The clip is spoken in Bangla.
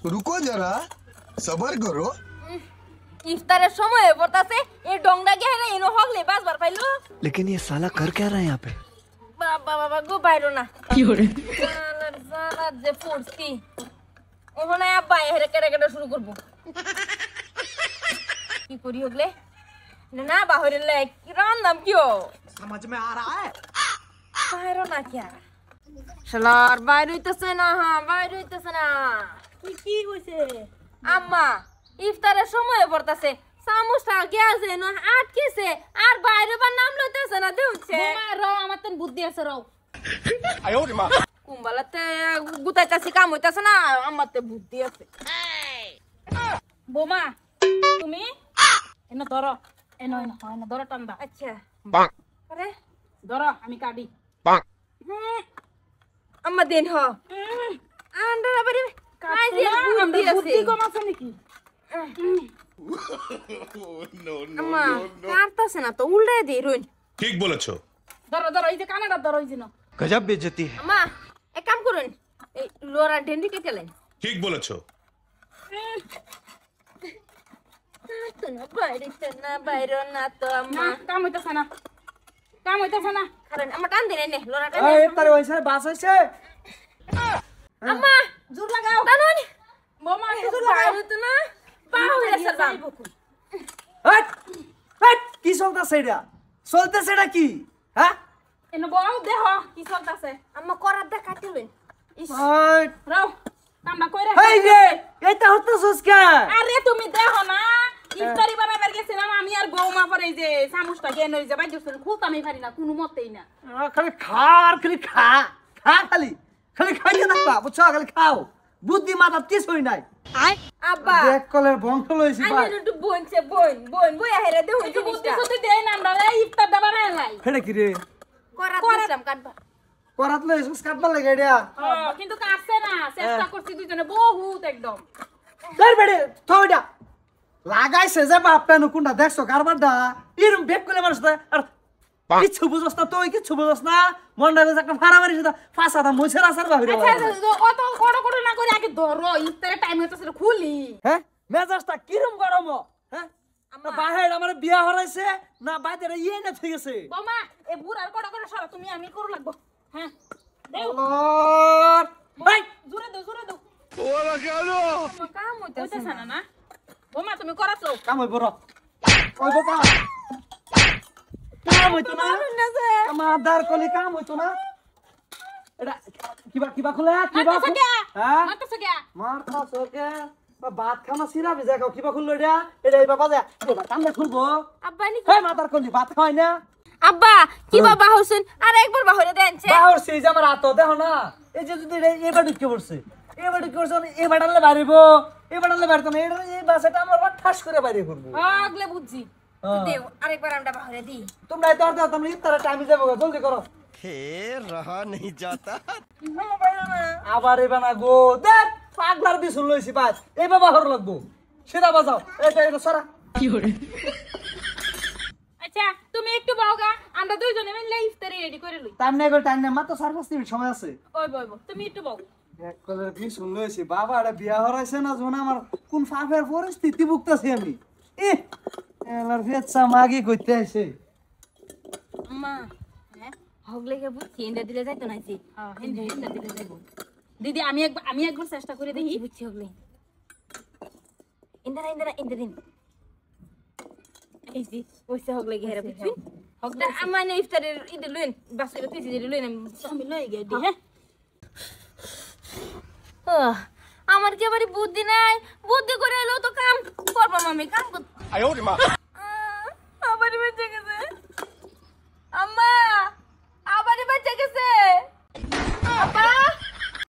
रुको जरा सबर करो इफ्तारेर समय पड़ताছে এই ডংডা গেরে ইনো হগলে বাসবার পাইলো लेकिन ये साला कर क्या रहा है यहाँ पे? বাবা বাবা গো বাইরো না কি করে? সালা যে ফুটছি ওখানে আব্বা হেরে কেড়ে কেড়ে শুরু করব কি করি হগলে না বাহিরে লে কি রান্নাম কিও समझ में आ रहा है? বাইরো না কি শালার বাইরে হইতেছে না বাইরে হইতেছে না কি হইছে আম্মা ইফতারের সময় পড়তাছে সামুসটা গেছে না আটকেছে আর বাইরে বা নাম লইতেছে না দেউছে বোমা রাও আমার তেন বুদ্ধি আছে রাও आयो रे माँ কুম্বালাতে গুতাইতাছি কাম হইতাছে না আমারতে বুদ্ধি আছে বোমা তুমি এনো ধরো এনো এনো এনো ধরো টান্দা আচ্ছা बांग আরে ধরো আমি কাটি बांग আম্মা দেন হ আন্ডার আবার কাইছে বুদ্ধি আছে বুদ্ধি কম আছে নাকি আম্মা কাটতাছে না তো উল্টে দেই রইন ঠিক বলেছো ধরো ধরো এই যে কানাডা ধরো এই যে না गजब बेइज्जती है। আম্মা এক কাম করুন এই লোরা ডেন্ডি কেটে লেন ঠিক বলেছো তো না বাইরে না তো না আম্মা কাম হইতাছে না কাম হইতাছে না কারণ আমার টান দিন নে লোরা টান এই তার হইছে বাস হইছে আম্মা জোর লাগাও টানুন বোমা জোর বাইরে লাগাও তো না বাহুরে সালাম হট হট কি চলতেছে এটা চলতেছে এটা কি হ্যাঁ এনো বউ দেহ কি চলতাছে আম্মা করার দা কাটিলেন ইস হট রাও কামটা কইরা এই রে এটা হতেছস কে আরে তুমি দেখো না ইফতারি বানাবার গেছিলাম আমি আর বৌমা পরে এই যে সামুসটা গেন ওই যে বাইরে শুন খুলতামই পারি না কোনো মতেই না খালি খা আর খালি খা খা খালি খালি খাইতে থাকবা বুঝছো খালি খাও বুদ্ধি মাথা কিছুই নাই আব্বা এক কলের বংশ লইছি ভাই আমি একটু বইছে বই হেরে দে হই একটু বুদ্ধি জিনিসটা সুদ্ধি দেই না আমরা এই ইফতার দাবা নাই ফেড়ে কি রে করার দিলাম কাটবা করাত লইছস কাটবা লাগে এটা কিন্তু কাটছে না চেষ্টা করছি দুইজনে বহুত একদম ধর বেড়ে থইডা লাগাইছে যে বাপটা নুকুন্ডা দেখছো কারবারটা এরম বেক করে মারছ আর কিছু বুঝছ না তুই কিছু বুঝছ না মনটা বেশ একটা ফাড়া মারিস ফাঁসাটা মুছের আসার বাহিরে অত কড় কড় না করে আগে ধরো ইফতারের টাইম হইতেছে খুলি হ্যাঁ মেজাজটা কিরম গরম হ্যাঁ বাহির আমার বিয়া হরাইছে না বাইরে ইয়ে না ঠিক আছে বৌমা এ বুড়ার কড় কড় সারা তুমি আমি করু লাগবো হ্যাঁ দেও ভাই জোরে দাও কাম হইতাছে হইতেছে না না বৌমা তুমি করাছো কাম হইব র ওই বাবা কাম হইতো না আমার দার কলি কাম হইতো না এটা কিবা কিবা খুলে কিবা মারতেছ কে হ্যাঁ মারতেছ কে মারতা সকে ভাত খানা সিরা ভিজা খাও কিবা খুললো এটা এই বাবা যা এবার কামে খুলবো আব্বা নি হে মাতার কলি ভাত খাওয়াই না আব্বা কি বাবা হোসেন আর একবার বাহিরে দেনছে বাহর সেই যে আমার হাত দেখো না এই যে যদি এবার ঢুকে পড়ছে এবার ঢুকে পড়ছে এবার ডালে বাড়িবো এবার ডালে বাড়তো না এই বাসাটা আমরা ঠাস করে বাইরে করবো আগলে বুঝছি দেও আরেকবার আমরা বাহিরে দি তোমরা এত আর তোমরা ইফতারের টাইমে যাবো জলদি করো हे रहा नहीं जाता আবার এবার না গো দেখ পাগলার বিছুন লইছি বাস এই বাবা হর লাগবো সেটা বাজাও এটা সরা আচ্ছা তুমি একটু বাওগা আমরা দুইজনে মিলে ইফতারি রেডি করে লই টাইম নাই গো টাইম নাই মাত্র 4-5 মিনিট সময় আছে ওই বই তুমি একটু বাও এক কলের বিছুন লইছি বাবা এটা বিয়া হরাইছে না জোনা আমার কোন ফাফের পরিস্থিতি ভুগতাছি আমি এলার ফেচ্ছা মাগি কইতে আইছে আম্মা হ্যাঁ হগলে কে বুঝছি ইন্দা দিলে যাইতো না জি হিন্দু ইফতার দিলে যাইবো দিদি আমি একবার চেষ্টা করে দেখি বুঝছি হগলে ইন্দা দিন এই জি ওইসে হগলে কে হেরে বুঝছি হগলে আমার না ইফতারের ইদে লইন বাসের তুই দিলে লইন আমি লই গে দি হ্যাঁ আমার কি আবার বুদ্ধি নাই বুদ্ধি করে হলেও তো কাম করবাম আমি কাম आयो रे माँ